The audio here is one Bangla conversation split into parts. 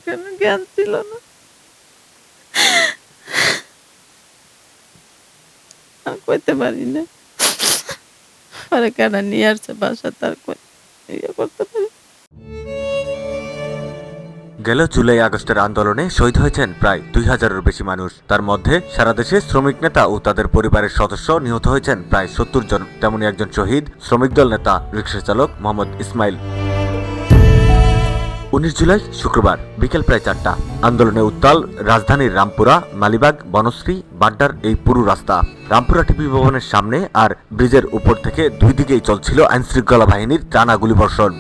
কেন জ্ঞান ছিল না। আমি কইতে পারি না। পরে কেডা নিয়ে আসছে বাসায় তার ইয়ে করতে পারি। গেল জুলাই আগস্টের আন্দোলনে শহীদ হয়েছেন প্রায় ২,০০০-এর বেশি মানুষ। তার মধ্যে সারা দেশে শ্রমিক নেতা ও তাদের পরিবারের সদস্য নিহত হয়েছেন প্রায় ৭০ জন। তেমনি একজন শহীদ শ্রমিক দল নেতা রিকশা চালক মোহাম্মদ ইসমাইল। ১৯ জুলাই শুক্রবার বিকেল প্রায় ৪টা। আন্দোলনে উত্তাল রাজধানীর রামপুরা, মালিবাগ, বনশ্রী, বাড্ডার এই পুরো রাস্তা। রামপুরা টিভি ভবনের সামনে আর ব্রিজের উপর থেকে দুই দিকেই চলছিল আইনশৃঙ্খলা বাহিনীর টানা গুলিবর্ষণ।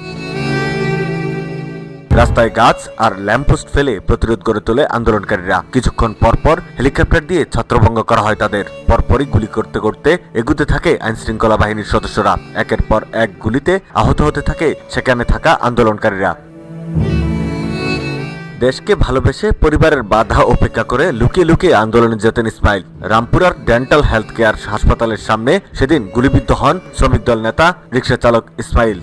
রাস্তায় গাছ আর ল্যাম্পপোস্ট ফেলে প্রতিরোধ গড়ে তোলে আন্দোলনকারীরা। কিছুক্ষণ পরপর হেলিকপ্টার দিয়ে ছত্রভঙ্গ করা হয় তাদের। পরপরই গুলি করতে করতে এগুতে থাকে আইনশৃঙ্খলা বাহিনীর সদস্যরা। একের পর এক গুলিতে আহত হতে থাকে সেখানে থাকা আন্দোলনকারীরা। দেশকে ভালোবেসে পরিবারের বাধা উপেক্ষা করে লুকিয়ে লুকিয়ে আন্দোলনে যেতেন ইসমাইল। রামপুরার ডেন্টাল হেলথ কেয়ার হাসপাতালের সামনে সেদিন গুলিবিদ্ধ হন শ্রমিক দল নেতা রিকশা চালক ইসমাইল।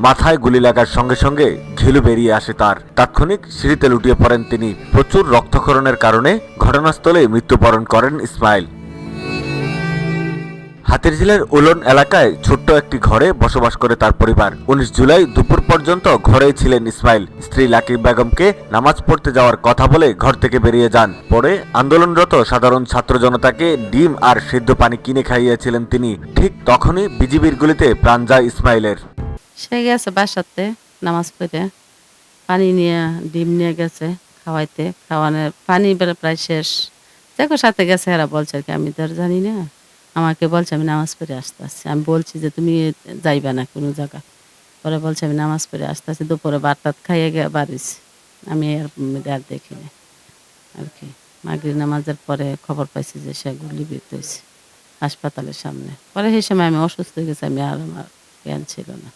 মাথায় গুলি লাগার সঙ্গে সঙ্গে ঘিলু বেরিয়ে আসে তার। তাৎক্ষণিক সিঁড়িতে লুটিয়ে পড়েন তিনি। প্রচুর রক্তক্ষরণের কারণে ঘটনাস্থলে মৃত্যুবরণ করেন ইসমাইল। হাতিরঝিলের উলন এলাকায় ছোট্ট একটি ঘরে বসবাস করে তার পরিবার। ১৯ জুলাই দুপুর পর্যন্ত ঘরেই ছিলেন ইসমাইল। স্ত্রী লাকি বেগমকে নামাজ পড়তে যাওয়ার কথা বলে ঘর থেকে বেরিয়ে যান। পরে আন্দোলনরত সাধারণ ছাত্র জনতাকে ডিম আর সিদ্ধ পানি কিনে খাইয়েছিলেন তিনি। ঠিক তখনই বিজিবির গুলিতে প্রাণ যায় ইসমাইলের। সে গেছে বাসাতে নামাজ পড়ে, পানি নিয়ে ডিম নিয়ে গেছে খাওয়াইতে। খাওয়ানোর পানি প্রায় শেষ। দেখো সাথে গেছে, এরা বলছে আর কি, আমি তো আর জানি না। আমাকে বলছে আমি নামাজ পড়ে আসতে আসছি। আমি বলছি যে তুমি যাইবে না কোনো জায়গা। পরে বলছে আমি নামাজ পড়ে আসতে আসছি। দুপুরে ভাত খাইয়ে গিয়ে বাড়িছি। আমি আর দেখিনি আর কি। মাগরিব নামাজের পরে খবর পাইছি যে সে গুলিবিদ্ধ হয়েছে হাসপাতালের সামনে। পরে সেই সময় আমি অসুস্থ হয়ে গেছি, আমি আর আমার জ্ঞান ছিল না।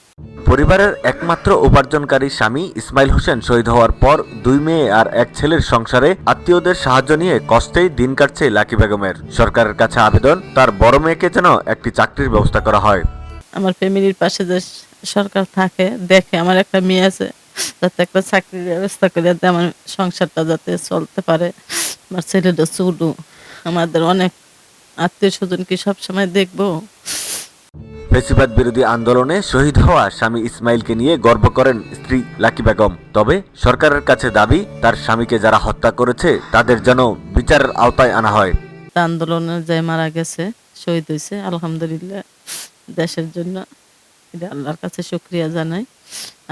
পরিবারের একমাত্র উপার্জনকারী স্বামী ইসমাইল হোসেন শহীদ হওয়ার পর ২ মেয়ে আর ১ ছেলের সংসারে আত্মীয়দের সাহায্য নিয়ে কষ্টেই দিন কাটছে লাকি বেগমের। সরকারের কাছে আবেদন, তার বড় মেয়েকে যেন একটি চাকরির ব্যবস্থা করা হয়। আমার ফ্যামিলির পাশে যে সরকার থাকে, দেখে আমার একটা মেয়ে আছে, যাতে একটা চাকরির ব্যবস্থা করে দেয়, আমার সংসারটা যাতে চলতে পারে। আমার ছেলেটা ছোটো, আমাদের অনেক আত্মীয় স্বজনকে সবসময় দেখবো। ফ্যাসিবাদ বিরোধী আন্দোলনে শহীদ হওয়া স্বামী ইসমাইলকে নিয়ে গর্ব করেন স্ত্রী লাকি বেগম। তবে সরকারের কাছে দাবি, তার স্বামীকে যারা হত্যা করেছে তাদের যেন বিচারের আওতায় আনা হয়। আন্দোলনে যে মারা গেছে, শহীদ হয়েছে, আলহামদুলিল্লাহ দেশের জন্য, এটা আল্লাহর কাছে শুকরিয়া জানাই।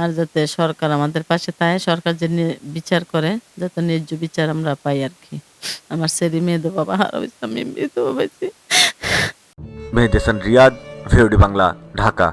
আর যাতে সরকার আমাদের পাশে থাকে, সরকার যে বিচার করে, যাতে ন্যায্য বিচার আমরা পাই আর কি। আমার ছেলে মেয়েদের বাবা হারা হয়েছে, আমি বিধবা হয়েছি। মেহেদি হাসান রিয়াদ, ভিওডি বাংলা, ঢাকা।